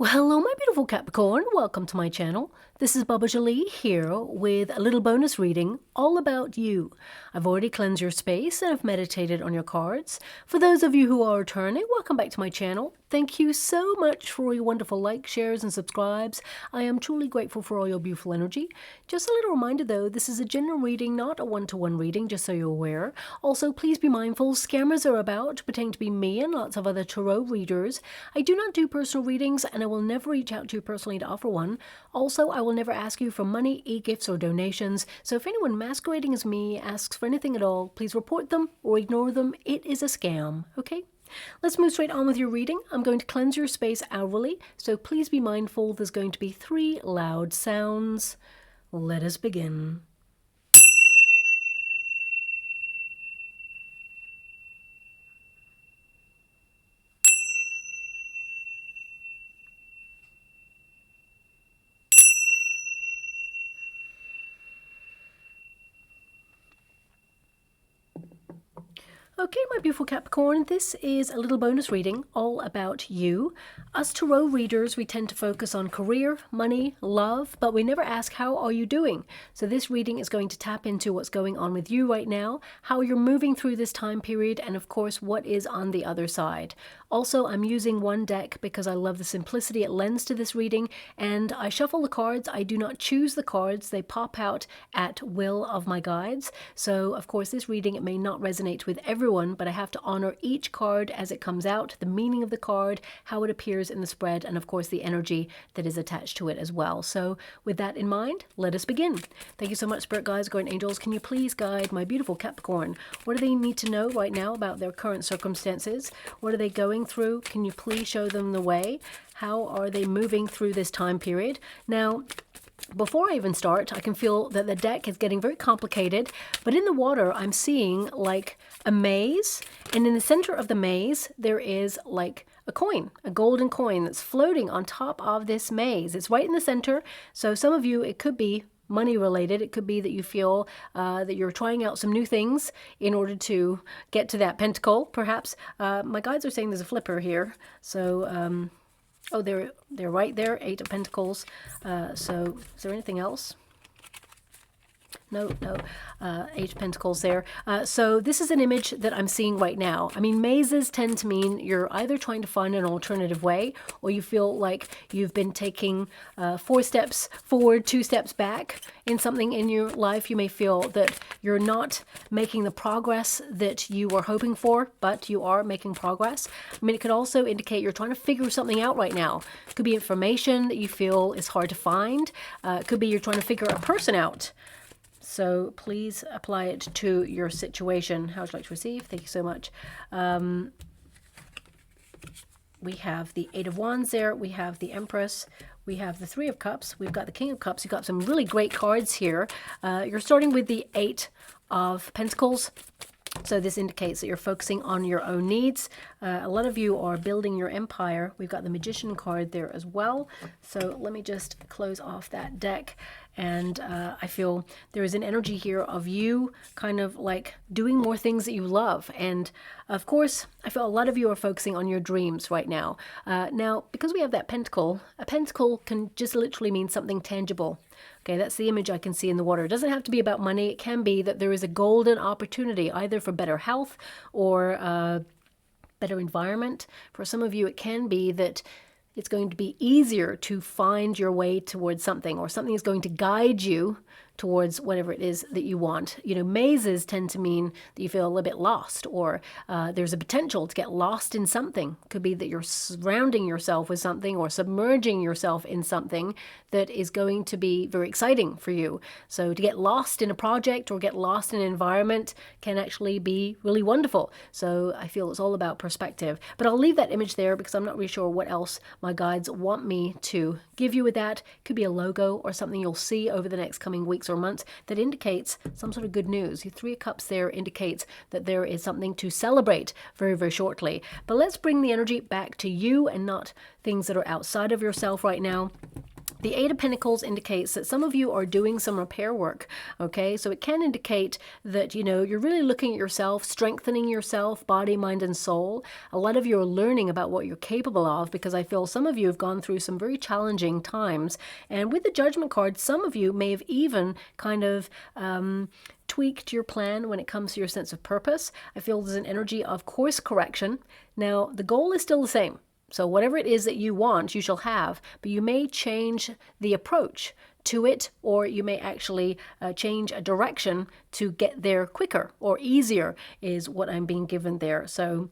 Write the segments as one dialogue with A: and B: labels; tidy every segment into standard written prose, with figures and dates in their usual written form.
A: Well, hello my beautiful Capricorn, welcome to my channel. This is Baba Jolie here with a little bonus reading all about you. I've already cleansed your space and I've meditated on your cards. For those of you who are returning, welcome back to my channel. Thank you so much for your wonderful likes, shares and subscribes. I am truly grateful for all your beautiful energy. Just a little reminder though, this is a general reading, not a one-to-one reading, just so you're aware. Also, please be mindful, scammers are about, pretending to be me and lots of other tarot readers. I do not do personal readings and I will never reach out to you personally to offer one. Also, I will never ask you for money, e-gifts or donations. So if anyone masquerading as me asks for anything at all, please report them or ignore them. It is a scam, okay? Let's move straight on with your reading. I'm going to cleanse your space hourly, so please be mindful there's going to be 3 loud sounds. Let us begin. Okay, my beautiful Capricorn, this is a little bonus reading all about you. Us tarot readers, we tend to focus on career, money, love, but we never ask how are you doing. So this reading is going to tap into what's going on with you right now, how you're moving through this time period, and of course what is on the other side. Also, I'm using one deck because I love the simplicity it lends to this reading, and I shuffle the cards. I do not choose the cards. They pop out at will of my guides. So, of course, this reading, it may not resonate with everyone, but I have to honor each card as it comes out, the meaning of the card, how it appears in the spread, and of course the energy that is attached to it as well. So with that in mind, let us begin. Thank you so much, Spirit Guides, Guardian Angels. Can you please guide my beautiful Capricorn? What do they need to know right now about their current circumstances? What are they going through? Can you please show them the way? How are they moving through this time period? Now, before I even start, I can feel that the deck is getting very complicated, but in the water, I'm seeing like a maze, and in the center of the maze, there is like a coin, a golden coin that's floating on top of this maze. It's right in the center, so some of you, it could be money related. It could be that you feel that you're trying out some new things in order to get to that pentacle, perhaps. My guides are saying there's a flipper here, so oh, they're right there, 8 of Pentacles. So is there anything else? No, 8 of Pentacles there. So this is an image that I'm seeing right now. I mean, mazes tend to mean you're either trying to find an alternative way, or you feel like you've been taking 4 steps forward, 2 steps back in something in your life. You may feel that you're not making the progress that you were hoping for, but you are making progress. I mean, it could also indicate you're trying to figure something out right now. It could be information that you feel is hard to find. It could be you're trying to figure a person out. So please apply it to your situation. How would you like to receive? Thank you so much. We have the 8 of Wands there. We have the Empress. We have the 3 of Cups. We've got the King of Cups. You've got some really great cards here. You're starting with the 8 of Pentacles. So this indicates that you're focusing on your own needs. A lot of you are building your empire. We've got the Magician card there as well. So let me just close off that deck. And I feel there is an energy here of you kind of like doing more things that you love. And of course, I feel a lot of you are focusing on your dreams right now. Now, because we have that pentacle, a pentacle can just literally mean something tangible. Okay, that's the image I can see in the water. It doesn't have to be about money. It can be that there is a golden opportunity, either for better health or better environment. For some of you, it can be that it's going to be easier to find your way towards something, or something is going to guide you towards whatever it is that you want. You know, mazes tend to mean that you feel a little bit lost, or there's a potential to get lost in something. It could be that you're surrounding yourself with something or submerging yourself in something that is going to be very exciting for you. So to get lost in a project or get lost in an environment can actually be really wonderful. So I feel it's all about perspective. But I'll leave that image there because I'm not really sure what else my guides want me to give you with that. It could be a logo or something you'll see over the next coming weeks or months that indicates some sort of good news. Your 3 of Cups there indicates that there is something to celebrate very, very shortly. But let's bring the energy back to you and not things that are outside of yourself right now. The Eight of Pentacles indicates that some of you are doing some repair work, okay? So it can indicate that, you know, you're really looking at yourself, strengthening yourself, body, mind, and soul. A lot of you are learning about what you're capable of, because I feel some of you have gone through some very challenging times. And with the Judgment card, some of you may have even kind of tweaked your plan when it comes to your sense of purpose. I feel there's an energy of course correction. Now, the goal is still the same. So whatever it is that you want, you shall have, but you may change the approach to it, or you may actually change a direction to get there quicker or easier is what I'm being given there. So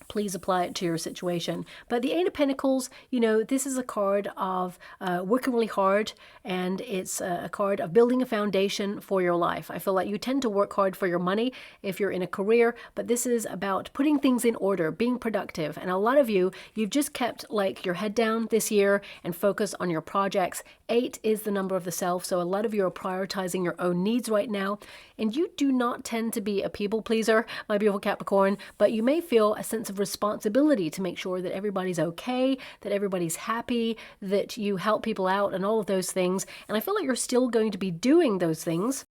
A: please apply it to your situation. But the Eight of Pentacles, you know, this is a card of working really hard, and it's a card of building a foundation for your life. I feel like you tend to work hard for your money if you're in a career, but this is about putting things in order, being productive. And a lot of you, you've just kept like your head down this year and focus on your projects. 8 is the number of the self, so a lot of you are prioritizing your own needs right now. And you do not tend to be a people pleaser, my beautiful Capricorn, but you may feel a sense of responsibility to make sure that everybody's okay, that everybody's happy, that you help people out and all of those things. And I feel like you're still going to be doing those things,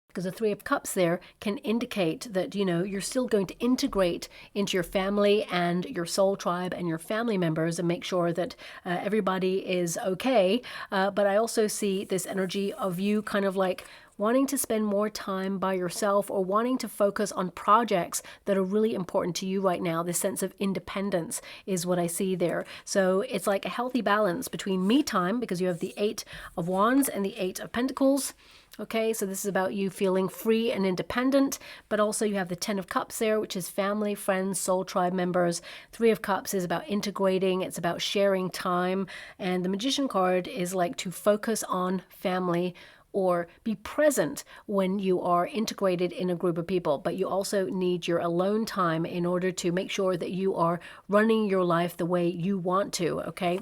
A: because the Three of Cups there can indicate that, you know, you're still going to integrate into your family and your soul tribe and your family members and make sure that everybody is okay. But I also see this energy of you kind of like wanting to spend more time by yourself, or wanting to focus on projects that are really important to you right now. This sense of independence is what I see there. So it's like a healthy balance between me time, because you have the Eight of Wands and the Eight of Pentacles. Okay, so this is about you feeling free and independent, but also you have the Ten of Cups there, which is family, friends, soul tribe members. Three of Cups is about integrating, it's about sharing time, and the Magician card is like to focus on family or be present when you are integrated in a group of people. But you also need your alone time in order to make sure that you are running your life the way you want to, okay?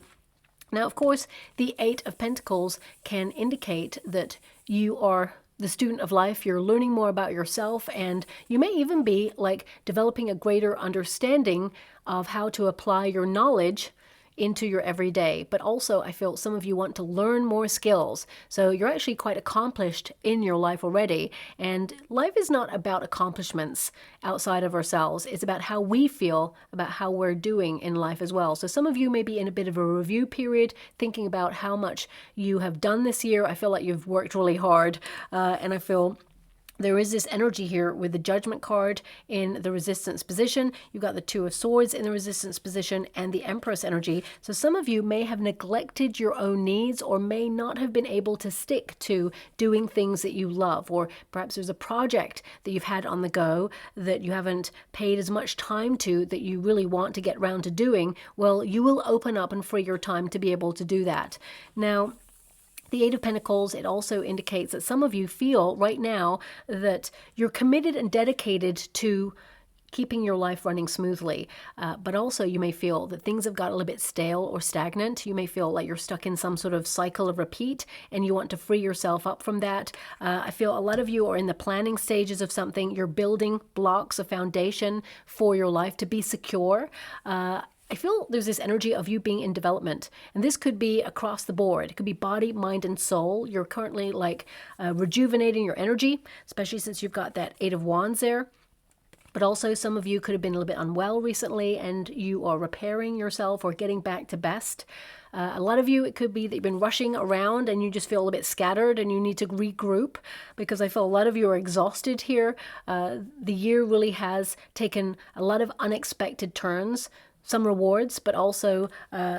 A: Now, of course, the Eight of Pentacles can indicate that you are the student of life, you're learning more about yourself, and you may even be like developing a greater understanding of how to apply your knowledge into your everyday. But also I feel some of you want to learn more skills. So you're actually quite accomplished in your life already. And life is not about accomplishments outside of ourselves. It's about how we feel about how we're doing in life as well. So some of you may be in a bit of a review period, thinking about how much you have done this year. I feel like you've worked really hard, and I feel there is this energy here with the Judgment card in the Resistance position. You've got the Two of Swords in the Resistance position and the Empress energy. So some of you may have neglected your own needs, or may not have been able to stick to doing things that you love. Or perhaps there's a project that you've had on the go that you haven't paid as much time to that you really want to get around to doing. Well, you will open up and free your time to be able to do that. Now, the Eight of Pentacles, it also indicates that some of you feel right now that you're committed and dedicated to keeping your life running smoothly. But also you may feel that things have got a little bit stale or stagnant. You may feel like you're stuck in some sort of cycle of repeat, and you want to free yourself up from that. I feel a lot of you are in the planning stages of something. You're building blocks, a foundation for your life to be secure. I feel there's this energy of you being in development, and this could be across the board. It could be body, mind, and soul. You're currently like rejuvenating your energy, especially since you've got that Eight of Wands there. But also some of you could have been a little bit unwell recently, and you are repairing yourself or getting back to best. A lot of you, it could be that you've been rushing around and you just feel a little bit scattered and you need to regroup, because I feel a lot of you are exhausted here. The year really has taken a lot of unexpected turns. Some rewards, but also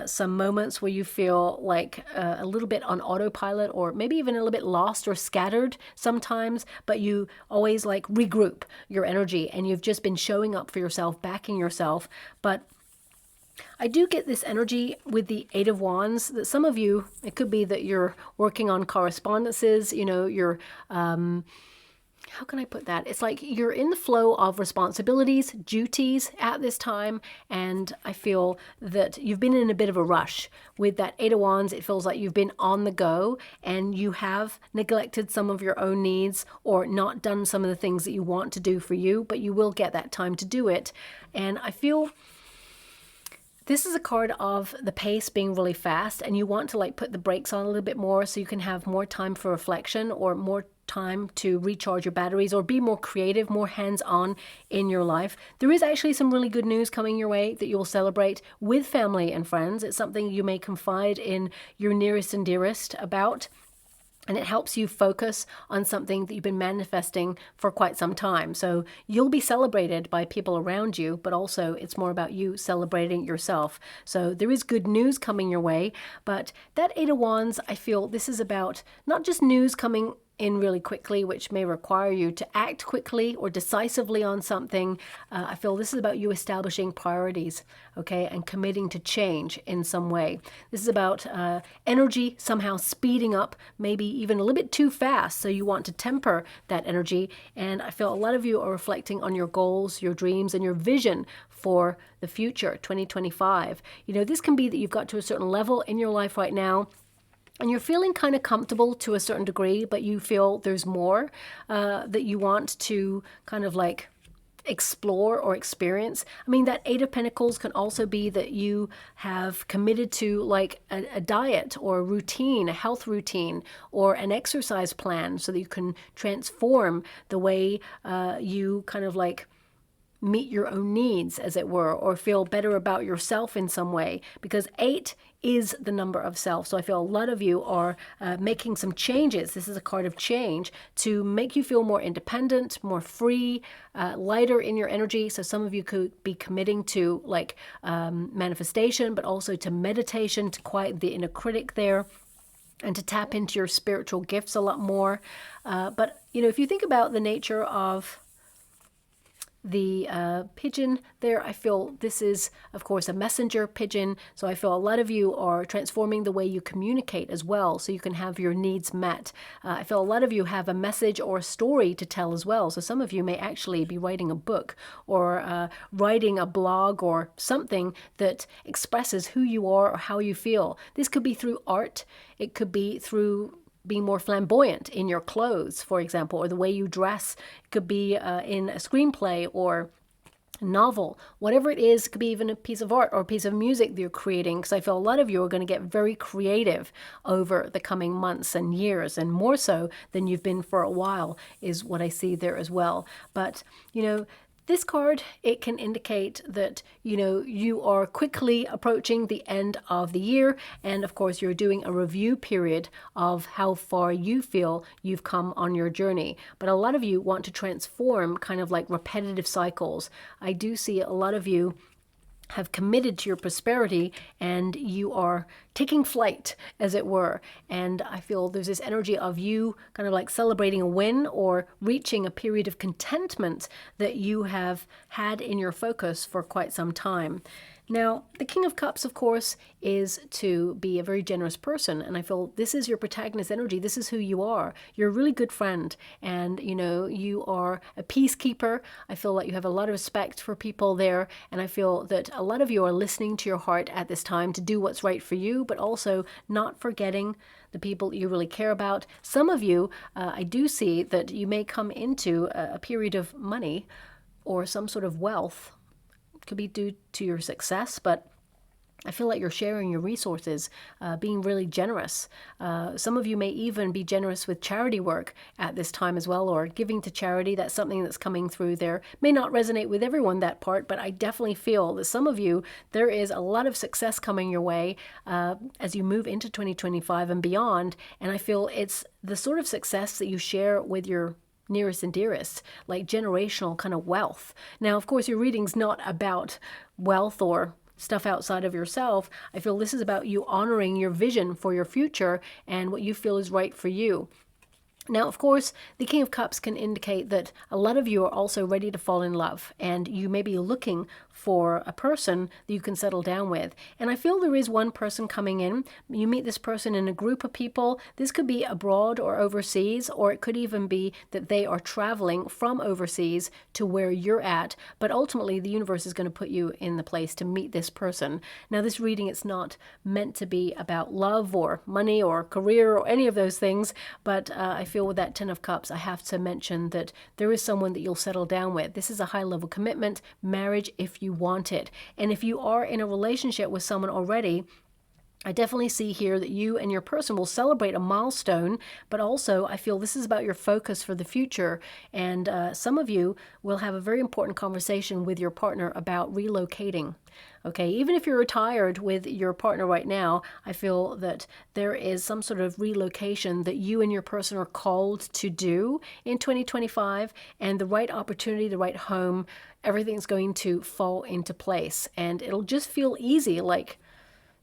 A: some moments where you feel like a little bit on autopilot, or maybe even a little bit lost or scattered sometimes, but you always like regroup your energy, and you've just been showing up for yourself, backing yourself. But I do get this energy with the Eight of Wands that some of you, it could be that you're working on correspondences, you know, you're how can I put that? It's like you're in the flow of responsibilities, duties at this time, and I feel that you've been in a bit of a rush. With that Eight of Wands, it feels like you've been on the go, and you have neglected some of your own needs, or not done some of the things that you want to do for you, but you will get that time to do it. And I feel This is a card of the pace being really fast, and you want to like put the brakes on a little bit more so you can have more time for reflection or more time to recharge your batteries or be more creative, more hands-on in your life. There is actually some really good news coming your way that you will celebrate with family and friends. It's something you may confide in your nearest and dearest about. And it helps you focus on something that you've been manifesting for quite some time. So you'll be celebrated by people around you, but also it's more about you celebrating yourself. So there is good news coming your way. But that Eight of Wands, I feel this is about not just news coming in really quickly, which may require you to act quickly or decisively on something. I feel this is about you establishing priorities, okay, and committing to change in some way. This is about energy somehow speeding up, maybe even a little bit too fast, so you want to temper that energy. And I feel a lot of you are reflecting on your goals, your dreams, and your vision for the future, 2025. You know, this can be that you've got to a certain level in your life right now, and you're feeling kind of comfortable to a certain degree, but you feel there's more that you want to kind of like explore or experience. I mean, that Eight of Pentacles can also be that you have committed to like a diet or a routine, a health routine, or an exercise plan so that you can transform the way you kind of like meet your own needs, as it were, or feel better about yourself in some way, because 8 is the number of self. So I feel a lot of you are making some changes. This is a card of change to make you feel more independent, more free, lighter in your energy. So some of you could be committing to like manifestation, but also to meditation, to quiet the inner critic there, and to tap into your spiritual gifts a lot more. But, you know, if you think about the nature of the pigeon there, I feel this is, of course, a messenger pigeon. So I feel a lot of you are transforming the way you communicate as well, so you can have your needs met. I feel a lot of you have a message or a story to tell as well. So some of you may actually be writing a book or writing a blog or something that expresses who you are or how you feel. This could be through art. It could be through being more flamboyant in your clothes, for example, or the way you dress. It could be in a screenplay or a novel. Whatever it is, it could be even a piece of art or a piece of music that you're creating, because I feel a lot of you are going to get very creative over the coming months and years, and more so than you've been for a while is what I see there as well. But, you know, this card, it can indicate that, you know, you are quickly approaching the end of the year. And of course, you're doing a review period of how far you feel you've come on your journey. But a lot of you want to transform kind of like repetitive cycles. I do see a lot of you have committed to your prosperity and you are taking flight, as it were. And I feel there's this energy of you kind of like celebrating a win or reaching a period of contentment that you have had in your focus for quite some time. Now, the King of Cups, of course, is to be a very generous person. And I feel this is your protagonist energy. This is who you are. You're a really good friend. And, you know, you are a peacekeeper. I feel like you have a lot of respect for people there. And I feel that a lot of you are listening to your heart at this time to do what's right for you, but also not forgetting the people you really care about. Some of you, I do see that you may come into a period of money or some sort of wealth. Could be due to your success, but I feel like you're sharing your resources, being really generous. Some of you may even be generous with charity work at this time as well, or giving to charity. That's something that's coming through there. May not resonate with everyone, that part, but I definitely feel that some of you, there is a lot of success coming your way as you move into 2025 and beyond. And I feel it's the sort of success that you share with your nearest and dearest, like generational kind of wealth. Now, of course, your reading's not about wealth or stuff outside of yourself. I feel this is about you honoring your vision for your future and what you feel is right for you. Now, of course, the King of Cups can indicate that a lot of you are also ready to fall in love, and you may be looking for a person that you can settle down with. And I feel there is one person coming in. You meet this person in a group of people. This could be abroad or overseas, or it could even be that they are traveling from overseas to where you're at. But ultimately, the universe is going to put you in the place to meet this person. Now, this reading, it's not meant to be about love or money or career or any of those things, but I feel with that Ten of Cups, I have to mention that there is someone that you'll settle down with. This is a high-level commitment, marriage, if if you want it. And if you are in a relationship with someone already, I definitely see here that you and your person will celebrate a milestone, but also I feel this is about your focus for the future. And some of you will have a very important conversation with your partner about relocating. Okay, even if you're retired with your partner right now, I feel that there is some sort of relocation that you and your person are called to do in 2025, and the right opportunity, the right home, everything's going to fall into place. And it'll just feel easy, like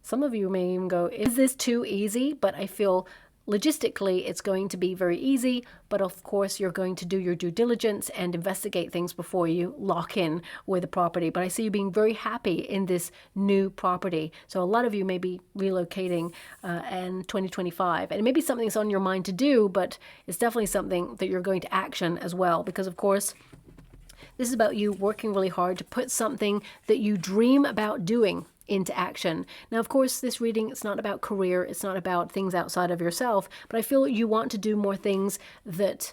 A: some of you may even go, is this too easy? But I feel logistically it's going to be very easy, but of course you're going to do your due diligence and investigate things before you lock in with a property. But I see you being very happy in this new property. So a lot of you may be relocating in 2025, and it may be something that's on your mind to do, but it's definitely something that you're going to action as well, because of course this is about you working really hard to put something that you dream about doing into action. Now, of course, this reading, it's not about career, it's not about things outside of yourself, but I feel you want to do more things that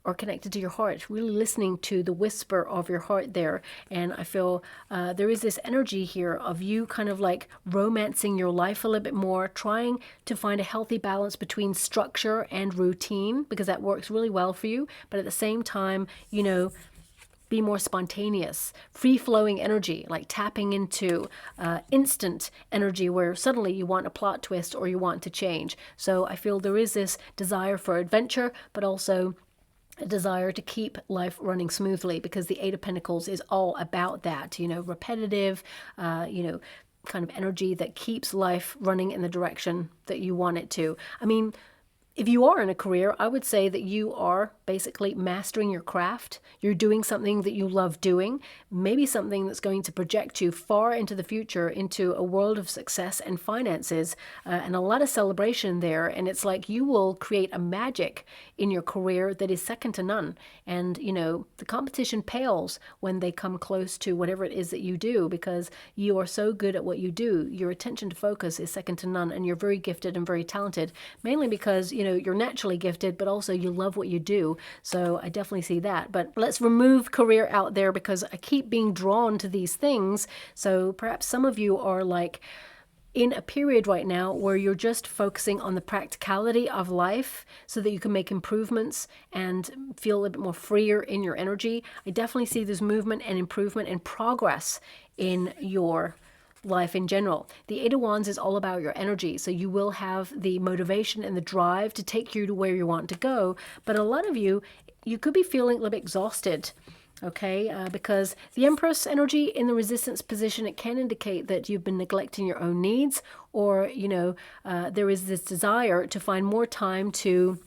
A: are connected to your heart, really listening to the whisper of your heart there. And I feel there is this energy here of you kind of like romancing your life a little bit more, trying to find a healthy balance between structure and routine, because that works really well for you. But at the same time, you know, be more spontaneous, free-flowing energy, like tapping into instant energy where suddenly you want a plot twist or you want to change. So I feel there is this desire for adventure, but also a desire to keep life running smoothly, because the Eight of Pentacles is all about that, you know, repetitive, you know, kind of energy that keeps life running in the direction that you want it to. I mean, if you are in a career, I would say that you are basically mastering your craft. You're doing something that you love doing, maybe something that's going to project you far into the future, into a world of success and finances, and a lot of celebration there. And it's like you will create a magic in your career that is second to none. And, you know, the competition pales when they come close to whatever it is that you do, because you are so good at what you do. Your attention to focus is second to none, and you're very gifted and very talented, mainly because, you know, you're naturally gifted, but also you love what you do. So I definitely see that. But let's remove career out there, because I keep being drawn to these things. So perhaps some of you are like in a period right now where you're just focusing on the practicality of life so that you can make improvements and feel a little bit more freer in your energy. I definitely see there's movement and improvement and progress in your life in general. The Eight of Wands is all about your energy, so you will have the motivation and the drive to take you to where you want to go. But a lot of you could be feeling a little bit exhausted, okay, because the Empress energy in the resistance position, it can indicate that you've been neglecting your own needs, or, you know, there is this desire to find more time to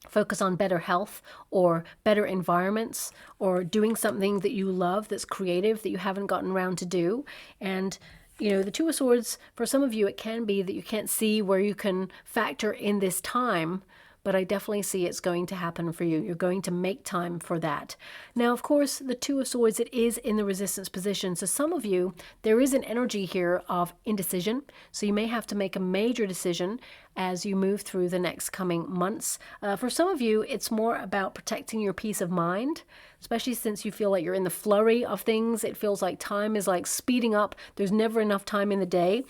A: focus on better health or better environments, or doing something that you love that's creative that you haven't gotten around to do. And you know, the Two of Swords, for some of you, it can be that you can't see where you can factor in this time, but I definitely see it's going to happen for you. You're going to make time for that. Now, of course, the Two of Swords, it is in the resistance position. So some of you, there is an energy here of indecision. So you may have to make a major decision as you move through the next coming months. For some of you, it's more about protecting your peace of mind, especially since you feel like you're in the flurry of things. It feels like time is like speeding up. There's never enough time in the day.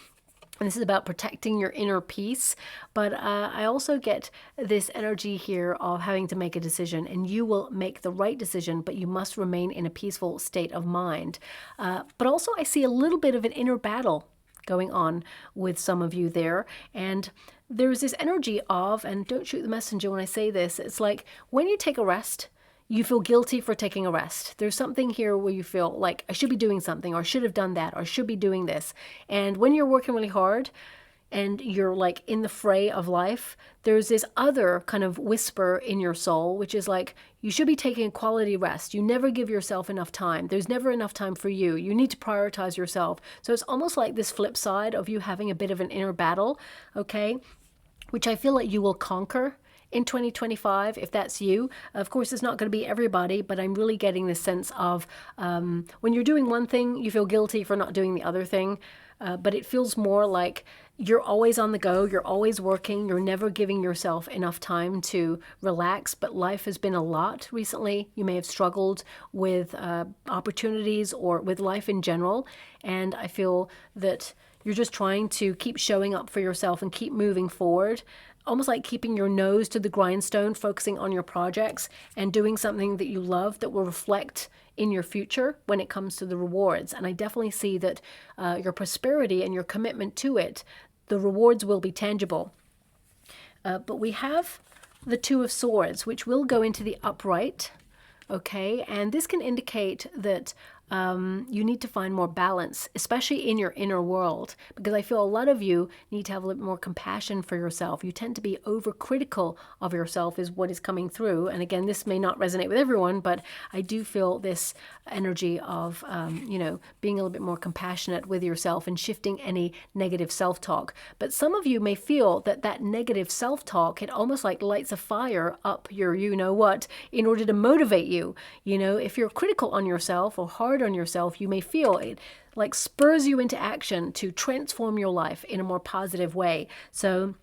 A: And this is about protecting your inner peace. But I also get this energy here of having to make a decision, and you will make the right decision, but you must remain in a peaceful state of mind. But also I see a little bit of an inner battle going on with some of you there. And there's this energy of, and don't shoot the messenger when I say this, it's like when you take a rest, you feel guilty for taking a rest. There's something here where you feel like I should be doing something, or I should have done that, or I should be doing this. And when you're working really hard and you're like in the fray of life, there's this other kind of whisper in your soul, which is like, you should be taking a quality rest. You never give yourself enough time. There's never enough time for you. You need to prioritize yourself. So it's almost like this flip side of you having a bit of an inner battle, okay, which I feel like you will conquer in 2025, if that's you. Of course, it's not going to be everybody, but I'm really getting this sense of when you're doing one thing, you feel guilty for not doing the other thing. but it feels more like you're always on the go, you're always working, you're never giving yourself enough time to relax, but life has been a lot recently. You may have struggled with opportunities or with life in general, and I feel that you're just trying to keep showing up for yourself and keep moving forward, almost like keeping your nose to the grindstone, focusing on your projects and doing something that you love that will reflect in your future when it comes to the rewards. And I definitely see that your prosperity and your commitment to it, the rewards will be tangible. But we have the Two of Swords, which will go into the upright. Okay, and this can indicate that you need to find more balance, especially in your inner world, because I feel a lot of you need to have a little more compassion for yourself. You tend to be overcritical of yourself is what is coming through. And again, this may not resonate with everyone, but I do feel this energy of, being a little bit more compassionate with yourself and shifting any negative self-talk. But some of you may feel that that negative self-talk, it almost like lights a fire up your you-know-what in order to motivate you. If you're critical on yourself or hard on yourself, you may feel it like spurs you into action to transform your life in a more positive way. So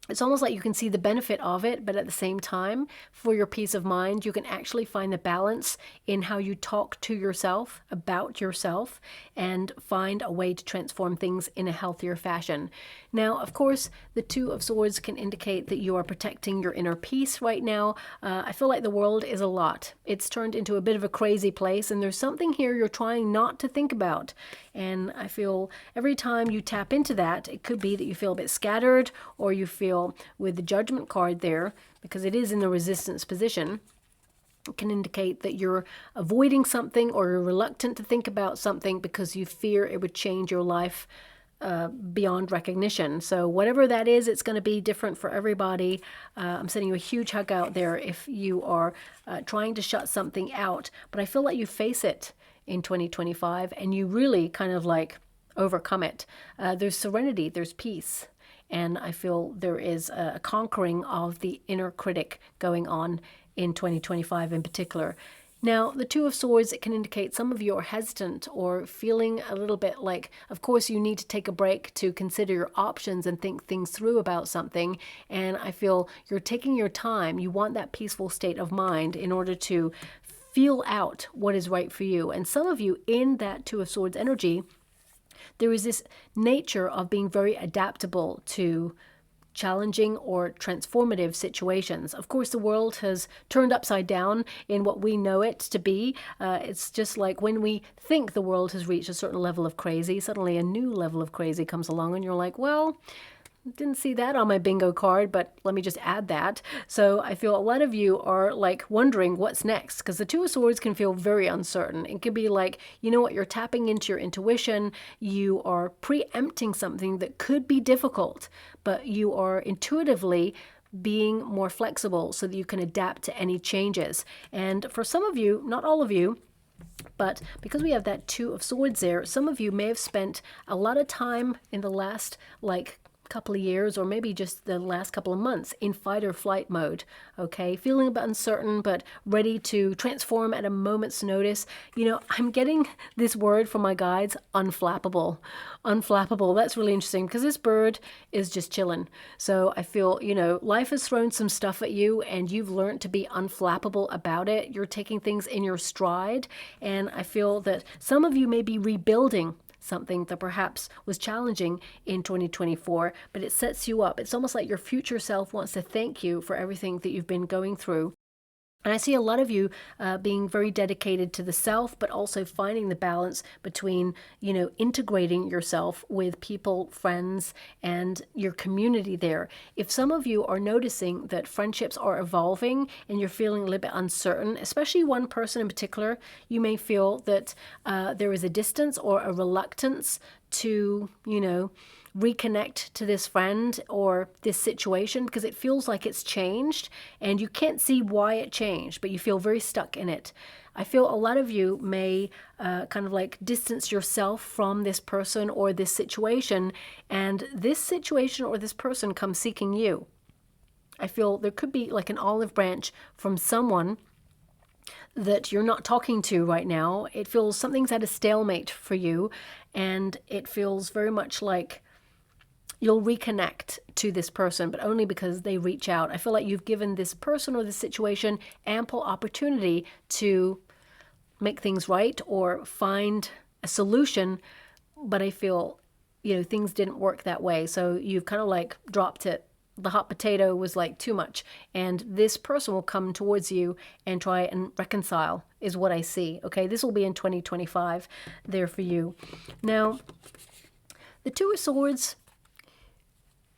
A: it's almost like you can see the benefit of it, but at the same time, for your peace of mind, you can actually find the balance in how you talk to yourself, about yourself, and find a way to transform things in a healthier fashion. Now, of course, the Two of Swords can indicate that you are protecting your inner peace right now. I feel like the world is a lot. It's turned into a bit of a crazy place, and there's something here you're trying not to think about. And I feel every time you tap into that, it could be that you feel a bit scattered, or you feel with the Judgment card there, because it is in the resistance position, it can indicate that you're avoiding something or you're reluctant to think about something because you fear it would change your life beyond recognition. So whatever that is, it's going to be different for everybody. I'm sending you a huge hug out there if you are trying to shut something out. But I feel like you face it in 2025 and you really kind of like overcome it. There's serenity, there's peace. And I feel there is a conquering of the inner critic going on in 2025 in particular. Now, the Two of Swords, it can indicate some of you are hesitant or feeling a little bit like, of course, you need to take a break to consider your options and think things through about something. And I feel you're taking your time. You want that peaceful state of mind in order to feel out what is right for you. And some of you in that Two of Swords energy, there is this nature of being very adaptable to challenging or transformative situations. Of course, the world has turned upside down in what we know it to be. It's just like when we think the world has reached a certain level of crazy, suddenly a new level of crazy comes along and you're like, well, didn't see that on my bingo card, but let me just add that. So I feel a lot of you are like wondering what's next, because the Two of Swords can feel very uncertain. It can be like, you know what, you're tapping into your intuition, you are preempting something that could be difficult, but you are intuitively being more flexible so that you can adapt to any changes. And for some of you, not all of you, but because we have that Two of Swords there, some of you may have spent a lot of time in the last couple of years or maybe just the last couple of months in fight or flight mode, okay? Feeling a bit uncertain but ready to transform at a moment's notice. I'm getting this word from my guides, unflappable. Unflappable, that's really interesting because this bird is just chilling. So I feel, life has thrown some stuff at you and you've learned to be unflappable about it. You're taking things in your stride, and I feel that some of you may be rebuilding something that perhaps was challenging in 2024, but it sets you up. It's almost like your future self wants to thank you for everything that you've been going through. And I see a lot of you being very dedicated to the self, but also finding the balance between, integrating yourself with people, friends, and your community there. If some of you are noticing that friendships are evolving and you're feeling a little bit uncertain, especially one person in particular, you may feel that there is a distance or a reluctance to, reconnect to this friend or this situation because it feels like it's changed and you can't see why it changed, but you feel very stuck in it. I feel a lot of you may kind of like distance yourself from this person or this situation, and this situation or this person comes seeking you. I feel there could be like an olive branch from someone that you're not talking to right now. It feels something's at a stalemate for you, and it feels very much like you'll reconnect to this person, but only because they reach out. I feel like you've given this person or this situation ample opportunity to make things right or find a solution, but I feel, things didn't work that way. So you've kind of like dropped it. The hot potato was like too much, and this person will come towards you and try and reconcile, is what I see. Okay, this will be in 2025 there for you. Now, the Two of Swords,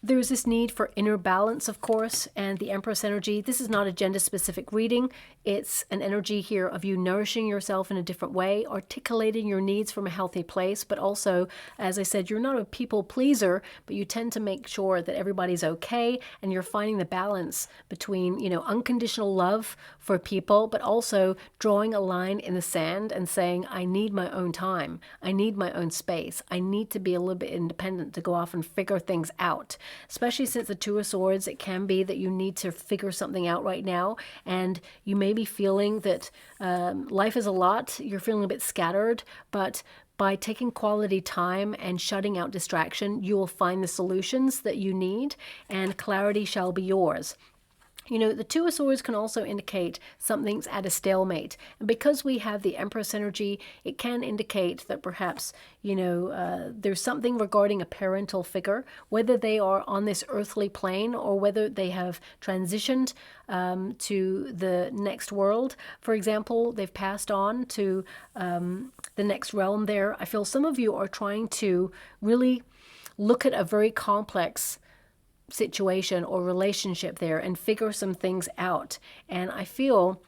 A: there's this need for inner balance, of course, and the Empress energy. This is not a gender-specific reading. It's an energy here of you nourishing yourself in a different way, articulating your needs from a healthy place, but also, as I said, you're not a people pleaser, but you tend to make sure that everybody's okay, and you're finding the balance between, unconditional love for people, but also drawing a line in the sand and saying, I need my own time. I need my own space. I need to be a little bit independent to go off and figure things out. Especially since the Two of Swords, it can be that you need to figure something out right now, and you may be feeling that life is a lot, you're feeling a bit scattered, but by taking quality time and shutting out distraction, you will find the solutions that you need, and clarity shall be yours. The Two of Swords can also indicate something's at a stalemate. And because we have the Empress energy, it can indicate that perhaps, there's something regarding a parental figure, whether they are on this earthly plane or whether they have transitioned to the next world. For example, they've passed on to the next realm there. I feel some of you are trying to really look at a very complex situation or relationship there and figure some things out. And I feel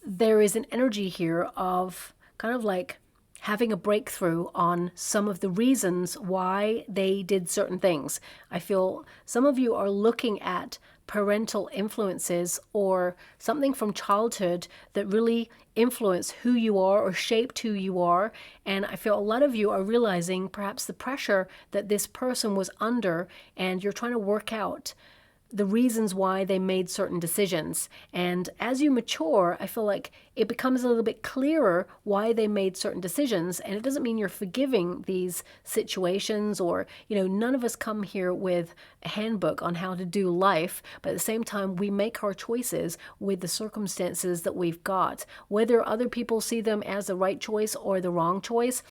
A: there is an energy here of kind of like having a breakthrough on some of the reasons why they did certain things. I feel some of you are looking at parental influences or something from childhood that really influenced who you are or shaped who you are. And I feel a lot of you are realizing perhaps the pressure that this person was under, and you're trying to work out the reasons why they made certain decisions. And as you mature, I feel like it becomes a little bit clearer why they made certain decisions. And it doesn't mean you're forgiving these situations or, none of us come here with a handbook on how to do life. But at the same time, we make our choices with the circumstances that we've got. Whether other people see them as the right choice or the wrong choice,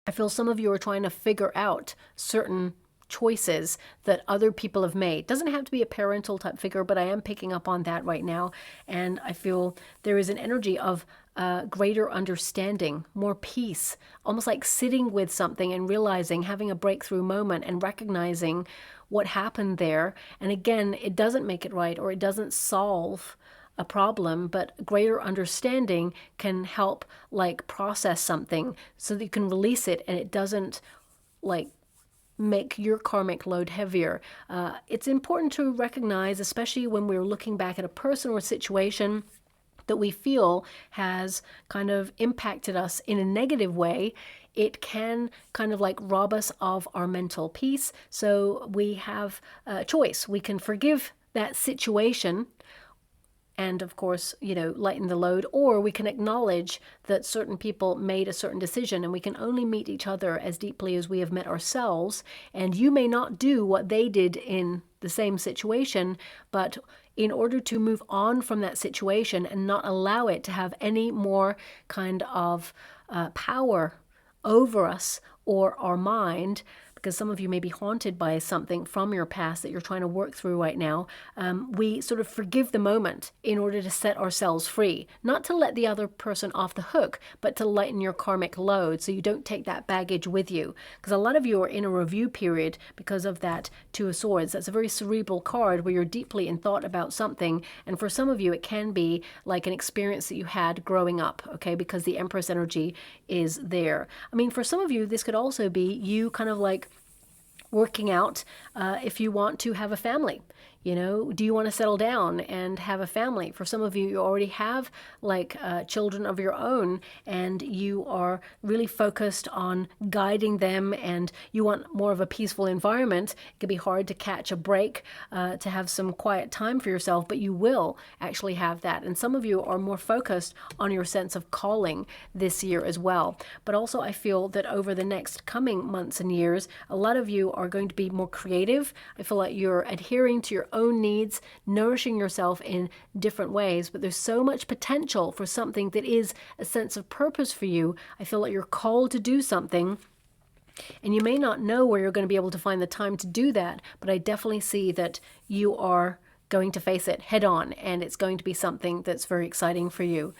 A: I feel some of you are trying to figure out certain choices that other people have made. Doesn't have to be a parental type figure, but I am picking up on that right now. And I feel there is an energy of greater understanding, more peace, almost like sitting with something and realizing, having a breakthrough moment and recognizing what happened there. And again, it doesn't make it right or it doesn't solve a problem, but greater understanding can help like process something so that you can release it and it doesn't like make your karmic load heavier. It's important to recognize, especially when we're looking back at a person or situation that we feel has kind of impacted us in a negative way, it can kind of like rob us of our mental peace. So we have a choice. We can forgive that situation and of course, lighten the load, or we can acknowledge that certain people made a certain decision and we can only meet each other as deeply as we have met ourselves. And you may not do what they did in the same situation, but in order to move on from that situation and not allow it to have any more kind of power over us or our mind, because some of you may be haunted by something from your past that you're trying to work through right now, we sort of forgive the moment in order to set ourselves free. Not to let the other person off the hook, but to lighten your karmic load so you don't take that baggage with you. Because a lot of you are in a review period because of that Two of Swords. That's a very cerebral card where you're deeply in thought about something. And for some of you, it can be like an experience that you had growing up, okay, because the Empress energy is there. I mean, for some of you, this could also be you kind of like working out if you want to have a family. You know, do you want to settle down and have a family? For some of you, you already have like children of your own, and you are really focused on guiding them, and you want more of a peaceful environment. It can be hard to catch a break, to have some quiet time for yourself, but you will actually have that. And some of you are more focused on your sense of calling this year as well. But also I feel that over the next coming months and years, a lot of you are going to be more creative. I feel like you're adhering to your own needs, nourishing yourself in different ways, but there's so much potential for something that is a sense of purpose for you. I feel like you're called to do something, and you may not know where you're going to be able to find the time to do that, but I definitely see that you are going to face it head on, and it's going to be something that's very exciting for you.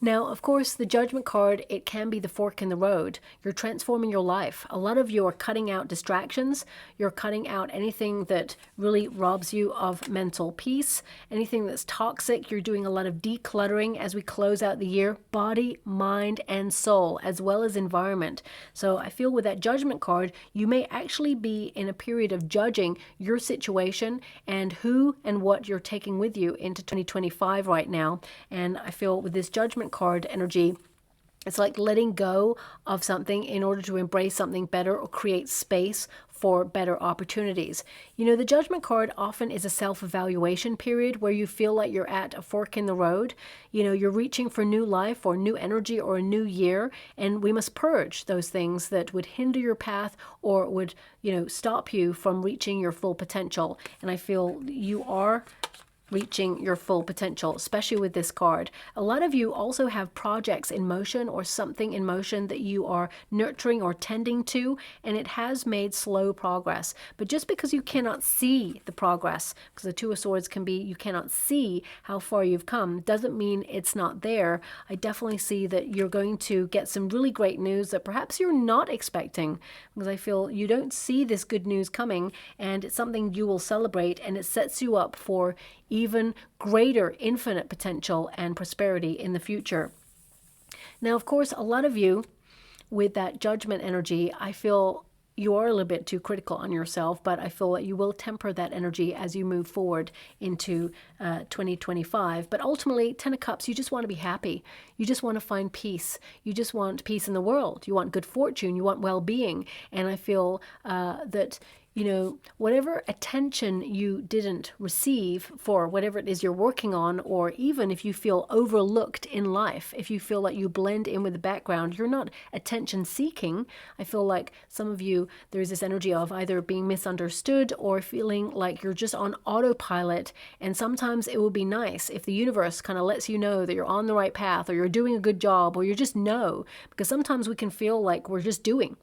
A: Now, of course, the Judgment card, it can be the fork in the road. You're transforming your life. A lot of you are cutting out distractions. You're cutting out anything that really robs you of mental peace, anything that's toxic. You're doing a lot of decluttering as we close out the year, body, mind, and soul, as well as environment. So I feel with that Judgment card, you may actually be in a period of judging your situation and who and what you're taking with you into 2025 right now. And I feel with this Judgment card energy, it's like letting go of something in order to embrace something better or create space for better opportunities. You know, the Judgment card often is a self-evaluation period where you feel like you're at a fork in the road. You know, you're reaching for new life or new energy or a new year, and we must purge those things that would hinder your path or would, you know, stop you from reaching your full potential. And I feel you are reaching your full potential, especially with this card. A lot of you also have projects in motion or something in motion that you are nurturing or tending to, and it has made slow progress. But just because you cannot see the progress, because the Two of Swords can be you cannot see how far you've come, doesn't mean it's not there. I definitely see that you're going to get some really great news that perhaps you're not expecting, because I feel you don't see this good news coming, and it's something you will celebrate, and it sets you up for even greater infinite potential and prosperity in the future. Now, of course, a lot of you with that Judgment energy, I feel you are a little bit too critical on yourself, but I feel that you will temper that energy as you move forward into 2025. But ultimately, 10 of Cups, you just want to be happy. You just want to find peace. You just want peace in the world. You want good fortune. You want well-being. And I feel that, you know, whatever attention you didn't receive for whatever it is you're working on, or even if you feel overlooked in life, if you feel like you blend in with the background, you're not attention seeking. I feel like some of you, there's this energy of either being misunderstood or feeling like you're just on autopilot. And sometimes it would be nice if the universe kind of lets you know that you're on the right path, or you're doing a good job, or you just know, because sometimes we can feel like we're just doing.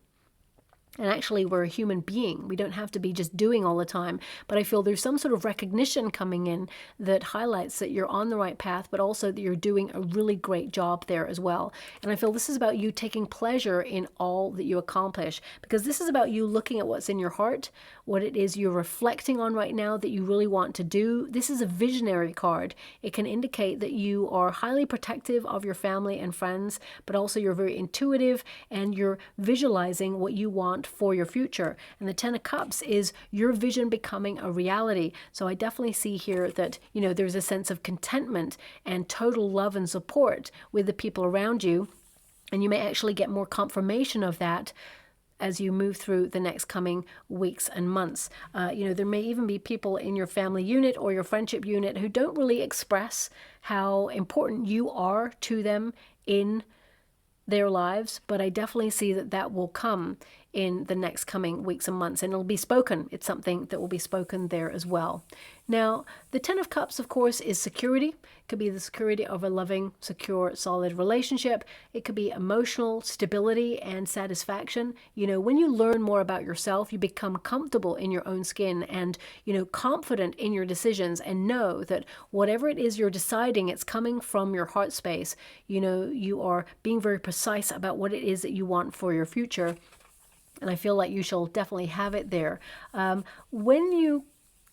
A: And actually, we're a human being. We don't have to be just doing all the time. But I feel there's some sort of recognition coming in that highlights that you're on the right path, but also that you're doing a really great job there as well. And I feel this is about you taking pleasure in all that you accomplish, because this is about you looking at what's in your heart, what it is you're reflecting on right now that you really want to do. This is a visionary card. It can indicate that you are highly protective of your family and friends, but also you're very intuitive and you're visualizing what you want for your future. And the 10 of Cups is your vision becoming a reality. So I definitely see here that, you know, there's a sense of contentment and total love and support with the people around you. And you may actually get more confirmation of that as you move through the next coming weeks and months. You know, there may even be people in your family unit or your friendship unit who don't really express how important you are to them in their lives, but I definitely see that that will come in the next coming weeks and months, and it'll be spoken. It's something that will be spoken there as well. Now, the 10 of Cups, of course, is security. It could be the security of a loving, secure, solid relationship. It could be emotional stability and satisfaction. You know, when you learn more about yourself, you become comfortable in your own skin and, you know, confident in your decisions, and know that whatever it is you're deciding, it's coming from your heart space. You know, you are being very precise about what it is that you want for your future. And I feel like you shall definitely have it there. When you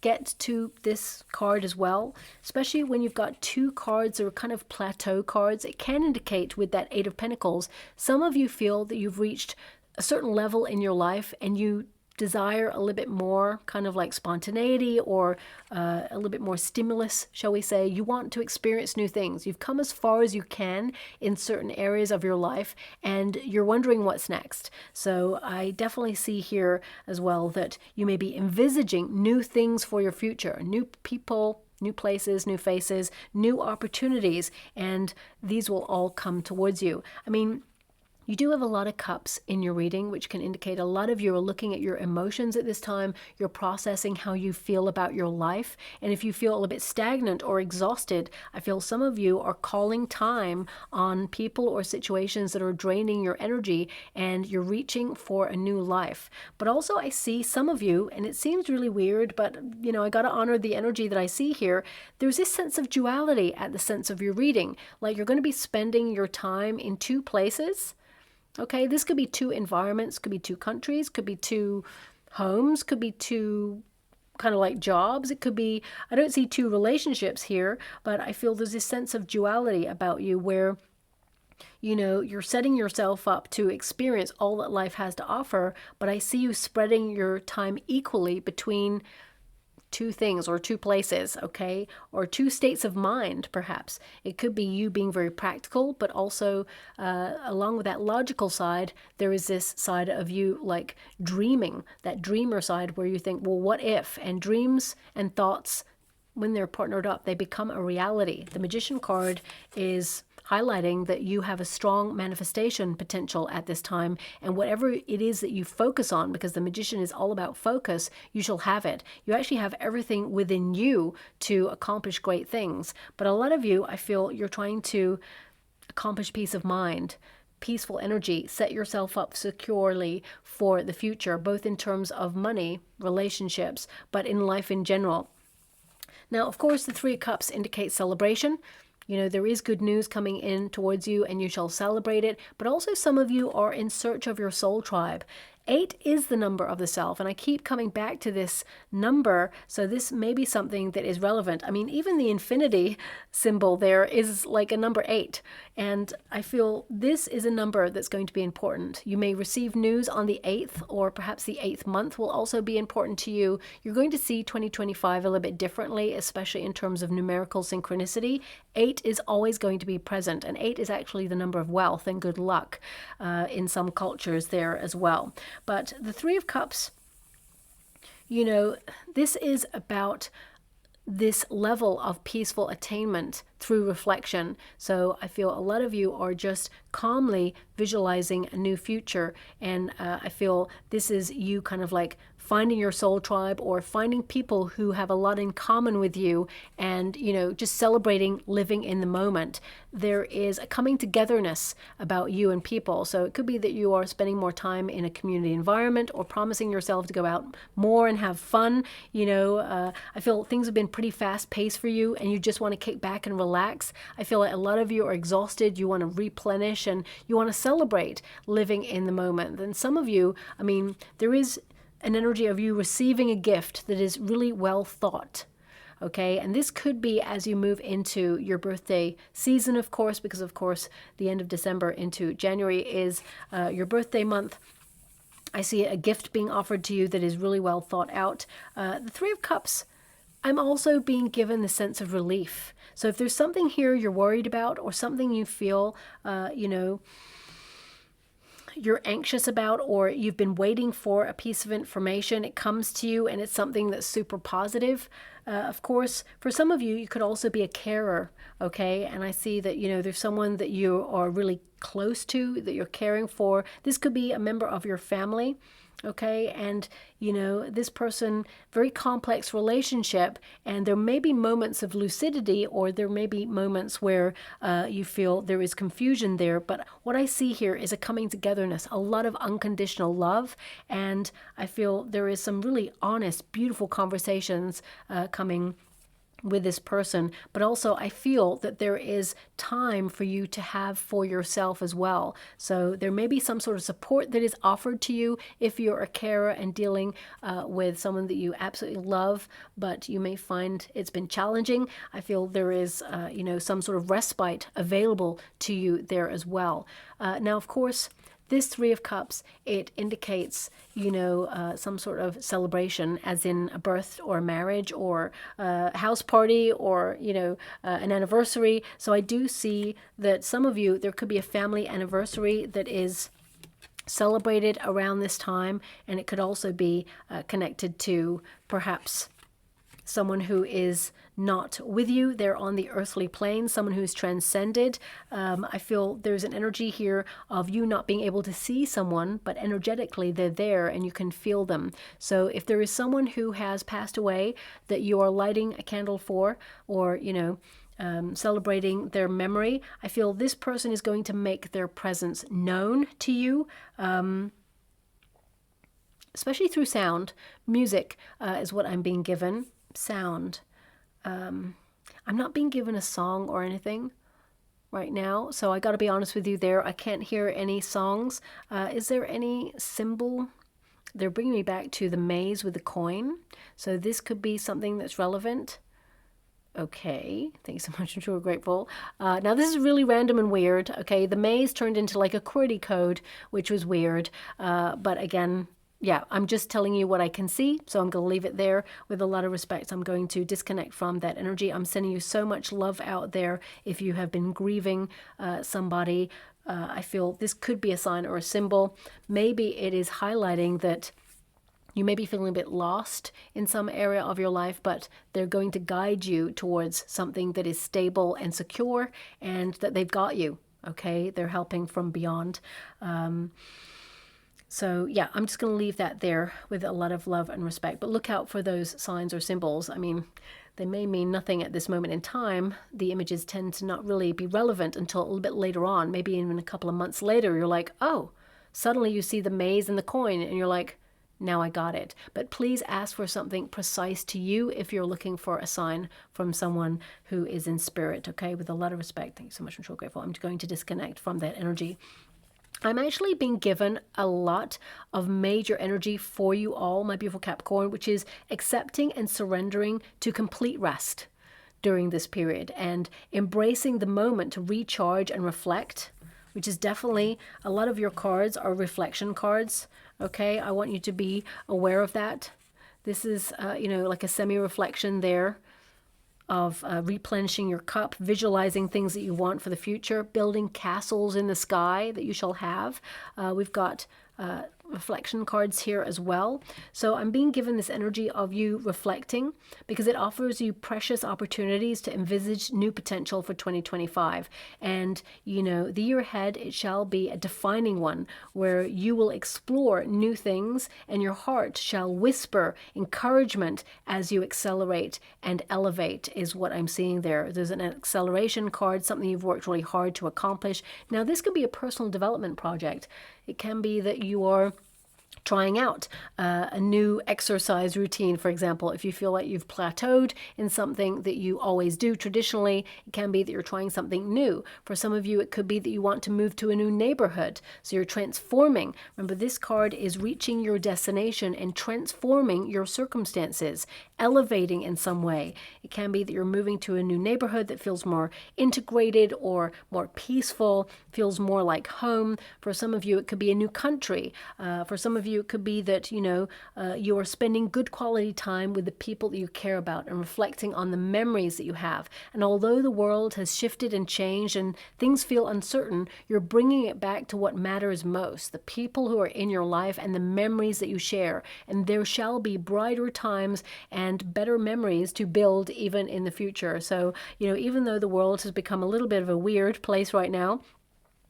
A: get to this card as well, especially when you've got two cards that are kind of plateau cards, it can indicate with that 8 of Pentacles, some of you feel that you've reached a certain level in your life and you desire a little bit more kind of like spontaneity or a little bit more stimulus, shall we say. You want to experience new things. You've come as far as you can in certain areas of your life, and you're wondering what's next. So I definitely see here as well that you may be envisaging new things for your future, new people, new places, new faces, new opportunities, and these will all come towards you. I mean, you do have a lot of cups in your reading, which can indicate a lot of you are looking at your emotions at this time. You're processing how you feel about your life. And if you feel a little bit stagnant or exhausted, I feel some of you are calling time on people or situations that are draining your energy, and you're reaching for a new life. But also I see some of you, and it seems really weird, but you know, I got to honor the energy that I see here. There's this sense of duality at the sense of your reading. Like you're going to be spending your time in two places. Okay, this could be two environments, could be two countries, could be two homes, could be two kind of like jobs. It could be, I don't see two relationships here, but I feel there's this sense of duality about you where, you know, you're setting yourself up to experience all that life has to offer, but I see you spreading your time equally between two things or two places, okay, or two states of mind, perhaps. It could be you being very practical, but also along with that logical side, there is this side of you like dreaming, that dreamer side where you think, well, what if? And dreams and thoughts, when they're partnered up, they become a reality. The Magician card is highlighting that you have a strong manifestation potential at this time, and whatever it is that you focus on, because the Magician is all about focus, you shall have it. You actually have everything within you to accomplish great things. But a lot of you, I feel you're trying to accomplish peace of mind, peaceful energy, set yourself up securely for the future, both in terms of money, relationships, but in life in general. Now, of course, the Three of Cups indicates celebration. You know, there is good news coming in towards you and you shall celebrate it. But also some of you are in search of your soul tribe. 8 is the number of the self, and I keep coming back to this number, so this may be something that is relevant. I mean, even the infinity symbol there is like a number 8, and I feel this is a number that's going to be important. You may receive news on the 8th, or perhaps the 8th month will also be important to you. You're going to see 2025 a little bit differently, especially in terms of numerical synchronicity. 8 is always going to be present, and 8 is actually the number of wealth and good luck in some cultures there as well. But the Three of Cups, you know, this is about this level of peaceful attainment through reflection. So I feel a lot of you are just calmly visualizing a new future, and I feel this is you kind of like finding your soul tribe or finding people who have a lot in common with you, and you know, just celebrating living in the moment. There is a coming togetherness about you and people. So it could be that you are spending more time in a community environment or promising yourself to go out more and have fun. You know, I feel things have been pretty fast paced for you and you just want to kick back and relax. I feel like a lot of you are exhausted. You want to replenish and you want to celebrate living in the moment. And some of you, I mean, there is an energy of you receiving a gift that is really well thought. Okay, and this could be as you move into your birthday season, of course, because of course the end of December into January is your birthday month. I see a gift being offered to you that is really well thought out. The Three of Cups, I'm also being given the sense of relief. So if there's something here you're worried about or something you feel, you know, you're anxious about, or you've been waiting for a piece of information, it comes to you and it's something that's super positive. Of course, for some of you, you could also be a carer, okay? And I see that, you know, there's someone that you are really close to, that you're caring for. This could be a member of your family, okay? And, you know, this person, very complex relationship, and there may be moments of lucidity, or there may be moments where you feel there is confusion there. But what I see here is a coming togetherness, a lot of unconditional love, and I feel there is some really honest, beautiful conversations coming with this person, but also I feel that there is time for you to have for yourself as well. So there may be some sort of support that is offered to you if you're a carer and dealing with someone that you absolutely love, but you may find it's been challenging. I feel there is, you know, some sort of respite available to you there as well. Now, of course, This Three of Cups, it indicates, you know, some sort of celebration, as in a birth or a marriage or a house party or, you know, an anniversary. So I do see that some of you, there could be a family anniversary that is celebrated around this time, and it could also be connected to perhaps someone who is not with you. They're on the earthly plane, someone who's transcended. I feel there's an energy here of you not being able to see someone, but energetically they're there and you can feel them. So if there is someone who has passed away that you are lighting a candle for, or, you know, celebrating their memory, I feel this person is going to make their presence known to you, especially through sound. Music is what I'm being given. Sound. I'm not being given a song or anything right now, so I got to be honest with you there. I can't hear any songs. Is there any symbol? They're bringing me back to the maze with the coin, so this could be something that's relevant. Okay, thanks so much. I'm sure grateful. Now this is really random and weird. Okay, the maze turned into like a QWERTY code, which was weird. But again, yeah, I'm just telling you what I can see, so I'm going to leave it there. With a lot of respect, I'm going to disconnect from that energy. I'm sending you so much love out there. If you have been grieving somebody, I feel this could be a sign or a symbol. Maybe it is highlighting that you may be feeling a bit lost in some area of your life, but they're going to guide you towards something that is stable and secure, and that they've got you, okay? They're helping from beyond. So yeah, I'm just going to leave that there with a lot of love and respect. But look out for those signs or symbols. I mean, they may mean nothing at this moment in time. The images tend to not really be relevant until a little bit later on. Maybe even a couple of months later, you're like, oh, suddenly you see the maze and the coin, and you're like, now I got it. But please ask for something precise to you if you're looking for a sign from someone who is in spirit, okay? With a lot of respect. Thank you so much. I'm so grateful. I'm going to disconnect from that energy. I'm actually being given a lot of major energy for you all, my beautiful Capricorn, which is accepting and surrendering to complete rest during this period and embracing the moment to recharge and reflect, which is definitely, a lot of your cards are reflection cards. Okay, I want you to be aware of that. This is, you know, like a semi-reflection there of replenishing your cup, visualizing things that you want for the future, building castles in the sky that you shall have. We've got reflection cards here as well. So I'm being given this energy of you reflecting because it offers you precious opportunities to envisage new potential for 2025. And, you know, the year ahead, it shall be a defining one where you will explore new things and your heart shall whisper encouragement as you accelerate and elevate is what I'm seeing there. There's an acceleration card, something you've worked really hard to accomplish. Now, this could be a personal development project. It can be that you are trying out a new exercise routine, for example. If you feel like you've plateaued in something that you always do traditionally, it can be that you're trying something new. For some of you, it could be that you want to move to a new neighborhood. So you're transforming. Remember, this card is reaching your destination and transforming your circumstances, elevating in some way. It can be that you're moving to a new neighborhood that feels more integrated or more peaceful, feels more like home. For some of you, it could be a new country. For some of you, it could be that, you know, you are spending good quality time with the people that you care about and reflecting on the memories that you have. And although the world has shifted and changed and things feel uncertain, you're bringing it back to what matters most, the people who are in your life and the memories that you share. And there shall be brighter times and better memories to build even in the future. So, you know, even though the world has become a little bit of a weird place right now,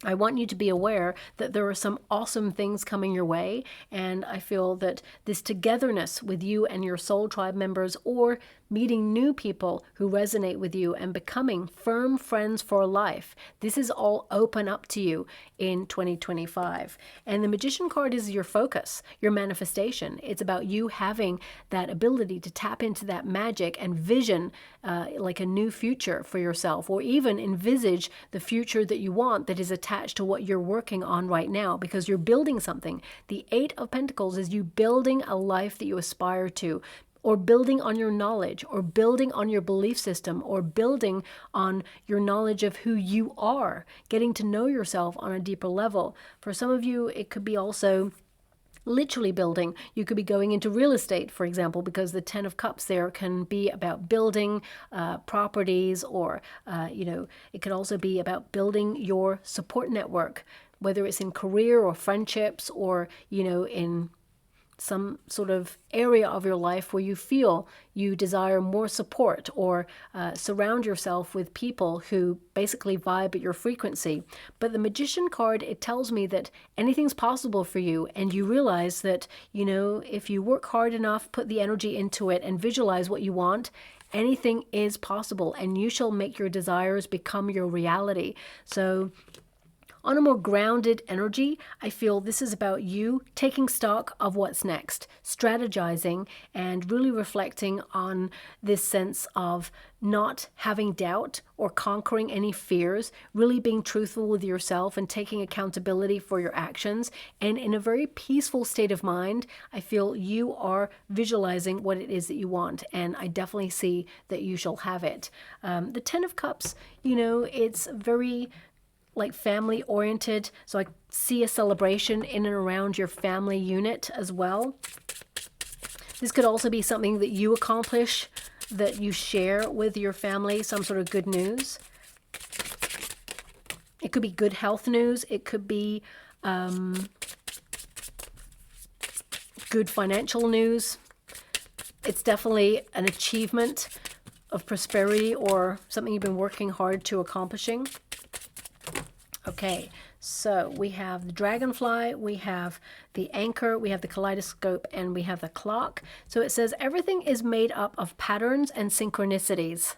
A: I want you to be aware that there are some awesome things coming your way, and I feel that this togetherness with you and your soul tribe members, or meeting new people who resonate with you and becoming firm friends for life, this is all open up to you in 2025. And the Magician card is your focus, your manifestation. It's about you having that ability to tap into that magic and vision like a new future for yourself, or even envisage the future that you want that is attached to what you're working on right now, because you're building something. The Eight of Pentacles is you building a life that you aspire to, or building on your knowledge, or building on your belief system, or building on your knowledge of who you are, getting to know yourself on a deeper level. For some of you, it could be also literally building. You could be going into real estate, for example, because the Ten of Cups there can be about building properties, or, it could also be about building your support network, whether it's in career or friendships, or, in some sort of area of your life where you feel you desire more support, or surround yourself with people who basically vibe at your frequency. But the Magician card, it tells me that anything's possible for you, and you realize that, if you work hard enough, put the energy into it, and visualize what you want, anything is possible, and you shall make your desires become your reality. So on a more grounded energy, I feel this is about you taking stock of what's next, strategizing, and really reflecting on this sense of not having doubt or conquering any fears, really being truthful with yourself and taking accountability for your actions. And in a very peaceful state of mind, I feel you are visualizing what it is that you want. And I definitely see that you shall have it. The Ten of Cups, it's very family oriented. So I see a celebration in and around your family unit as well. This could also be something that you accomplish, that you share with your family, some sort of good news. It could be good health news. It could be good financial news. It's definitely an achievement of prosperity, or something you've been working hard to accomplishing. Okay, so we have the dragonfly, we have the anchor, we have the kaleidoscope, and we have the clock. So it says everything is made up of patterns and synchronicities.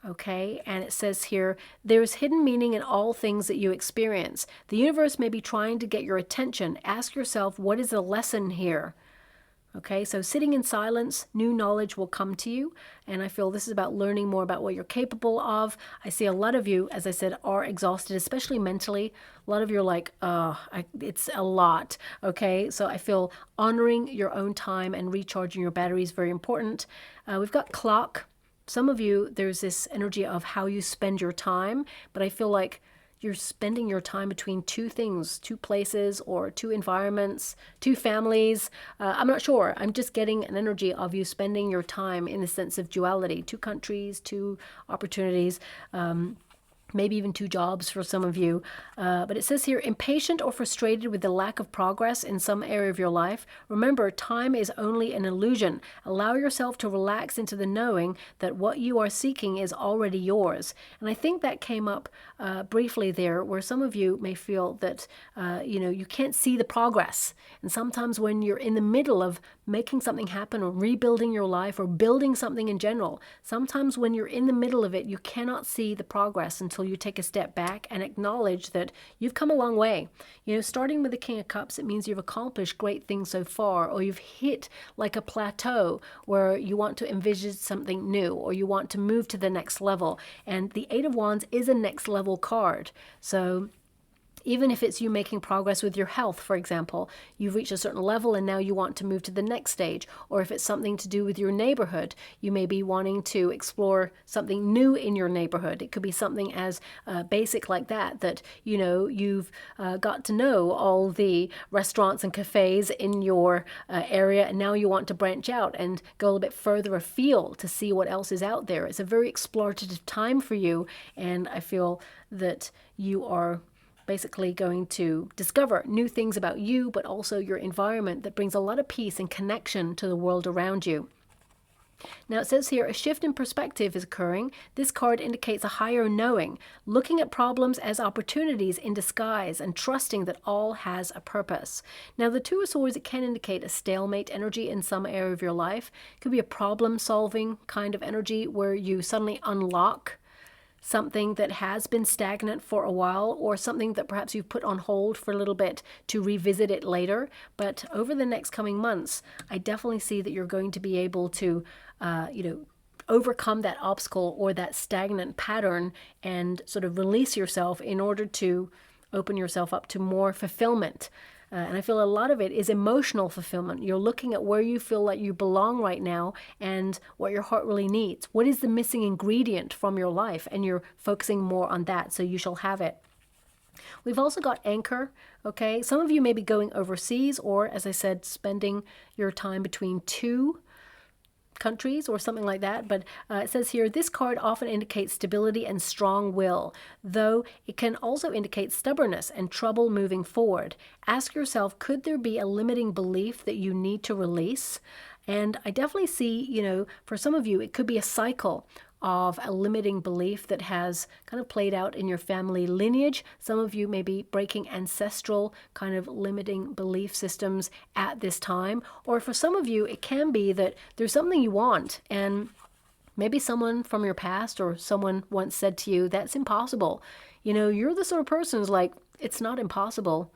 A: Okay, and it says here, there is hidden meaning in all things that you experience. The universe may be trying to get your attention. Ask yourself, what is the lesson here? Okay, so sitting in silence, new knowledge will come to you. And I feel this is about learning more about what you're capable of. I see a lot of you, as I said, are exhausted, especially mentally. A lot of you are like, it's a lot. Okay, so I feel honoring your own time and recharging your battery is very important. We've got clock. Some of you, there's this energy of how you spend your time, but I feel like you're spending your time between two things, two places, or two environments, two families. I'm not sure. I'm just getting an energy of you spending your time in the sense of duality, two countries, two opportunities. Maybe even two jobs for some of you. But it says here, impatient or frustrated with the lack of progress in some area of your life. Remember, time is only an illusion. Allow yourself to relax into the knowing that what you are seeking is already yours. And I think that came up briefly there, where some of you may feel that, you can't see the progress. And sometimes when you're in the middle of making something happen, or rebuilding your life, or building something in general, sometimes when you're in the middle of it, you cannot see the progress until you take a step back and acknowledge that you've come a long way. Starting with the King of Cups, it means you've accomplished great things so far, or you've hit like a plateau where you want to envision something new, or you want to move to the next level. And the Eight of Wands is a next level card. So even if it's you making progress with your health, for example, you've reached a certain level and now you want to move to the next stage. Or if it's something to do with your neighborhood, you may be wanting to explore something new in your neighborhood. It could be something as basic like that you've got to know all the restaurants and cafes in your area, and now you want to branch out and go a little bit further afield to see what else is out there. It's a very explorative time for you, and I feel that you are basically going to discover new things about you, but also your environment, that brings a lot of peace and connection to the world around you. Now it says here, a shift in perspective is occurring. This card indicates a higher knowing, looking at problems as opportunities in disguise, and trusting that all has a purpose. Now the Two of Swords, it can indicate a stalemate energy in some area of your life. It could be a problem-solving kind of energy where you suddenly unlock something that has been stagnant for a while, or something that perhaps you've put on hold for a little bit to revisit it later. But over the next coming months, I definitely see that you're going to be able to, overcome that obstacle or that stagnant pattern and sort of release yourself in order to open yourself up to more fulfillment. And I feel a lot of it is emotional fulfillment. You're looking at where you feel like you belong right now and what your heart really needs. What is the missing ingredient from your life? And you're focusing more on that, so you shall have it. We've also got anchor, okay? Some of you may be going overseas or, as I said, spending your time between two countries or something like that. But it says here, this card often indicates stability and strong will, though it can also indicate stubbornness and trouble moving forward. Ask yourself, could there be a limiting belief that you need to release? And I definitely see, you know, for some of you, it could be a cycle of a limiting belief that has kind of played out in your family lineage. Some of you may be breaking ancestral kind of limiting belief systems at this time. Or for some of you, it can be that there's something you want and maybe someone from your past or someone once said to you, that's impossible. You know, you're the sort of person who's like, it's not impossible.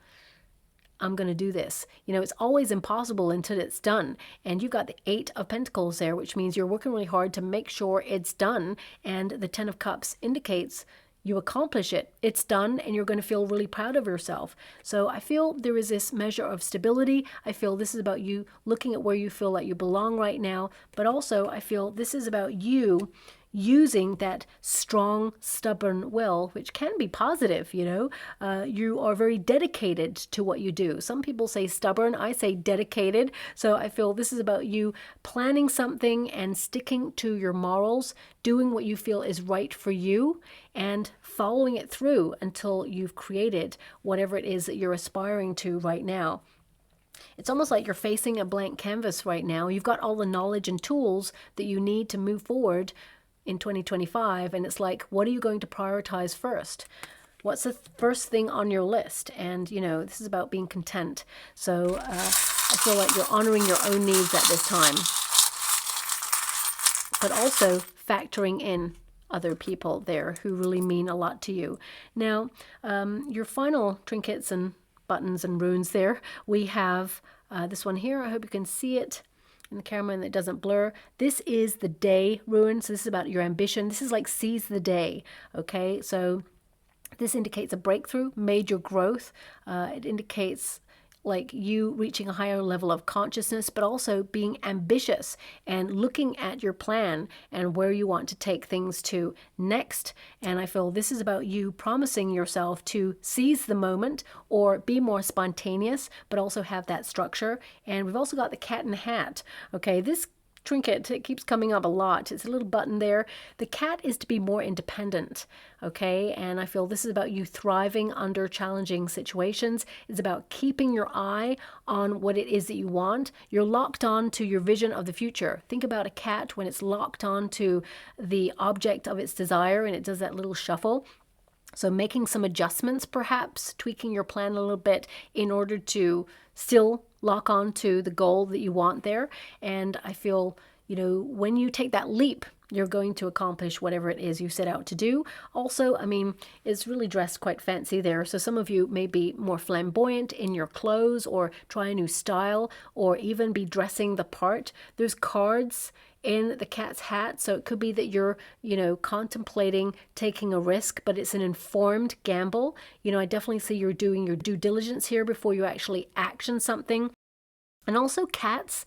A: I'm going to do this. You know, it's always impossible until it's done. And you've got the 8 of Pentacles there, which means you're working really hard to make sure it's done. And the 10 of Cups indicates you accomplish it. It's done and you're going to feel really proud of yourself. So I feel there is this measure of stability. I feel this is about you looking at where you feel like you belong right now. But also I feel this is about you using that strong, stubborn will, which can be positive, you know. You are very dedicated to what you do. Some people say stubborn, I say dedicated. So I feel this is about you planning something and sticking to your morals, doing what you feel is right for you, and following it through until you've created whatever it is that you're aspiring to right now. It's almost like you're facing a blank canvas right now. You've got all the knowledge and tools that you need to move forward in 2025, and it's like, what are you going to prioritize first? What's the first thing on your list? And you know, this is about being content. So I feel like you're honoring your own needs at this time, but also factoring in other people there who really mean a lot to you. Now, your final trinkets and buttons and runes there, we have this one here. I hope you can see it in the camera and it doesn't blur. This is the day rune. So this is about your ambition. This is like seize the day. Okay, so this indicates a breakthrough, major growth. It indicates like you reaching a higher level of consciousness, but also being ambitious and looking at your plan and where you want to take things to next. And I feel this is about you promising yourself to seize the moment or be more spontaneous, but also have that structure. And we've also got the cat in the hat. Okay, this trinket, it keeps coming up a lot. It's a little button there. The cat is to be more independent, okay? And I feel this is about you thriving under challenging situations. It's about keeping your eye on what it is that you want. You're locked on to your vision of the future. Think about a cat when it's locked on to the object of its desire and it does that little shuffle. So making some adjustments, perhaps tweaking your plan a little bit in order to still lock on to the goal that you want there. And I feel, you know, when you take that leap, you're going to accomplish whatever it is you set out to do. Also, I mean, it's really dressed quite fancy there. So some of you may be more flamboyant in your clothes or try a new style or even be dressing the part. There's cards in the cat's hat. So it could be that you're, you know, contemplating taking a risk, but it's an informed gamble. You know, I definitely see you're doing your due diligence here before you actually action something. And also cats,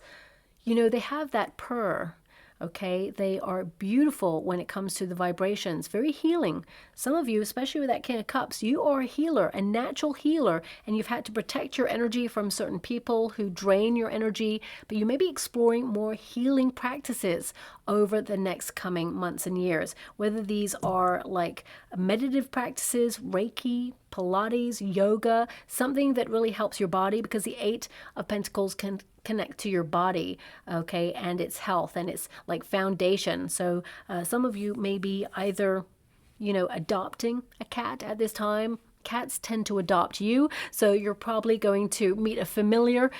A: you know, they have that purr. Okay, they are beautiful when it comes to the vibrations, very healing. Some of you, especially with that King of Cups, you are a healer, a natural healer, and you've had to protect your energy from certain people who drain your energy, but you may be exploring more healing practices over the next coming months and years, whether these are like meditative practices, Reiki, Pilates, yoga, something that really helps your body, because the 8 of Pentacles can connect to your body, okay, and its health and its like foundation. So some of you may be either, you know, adopting a cat at this time. Cats tend to adopt you, so you're probably going to meet a familiar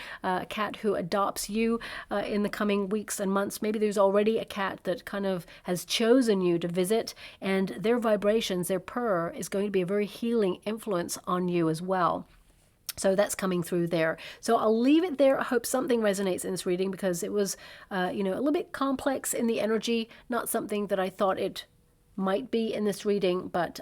A: cat who adopts you in the coming weeks and months. Maybe there's already a cat that kind of has chosen you to visit, and their vibrations, their purr is going to be a very healing influence on you as well. So that's coming through there. So I'll leave it there. I hope something resonates in this reading, because it was, you know, a little bit complex in the energy, not something that I thought it might be in this reading, but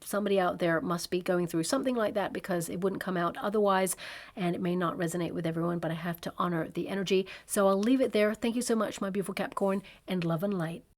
A: somebody out there must be going through something like that, because it wouldn't come out otherwise, and it may not resonate with everyone, but I have to honor the energy. So I'll leave it there. Thank you so much, my beautiful Capricorn, and love and light.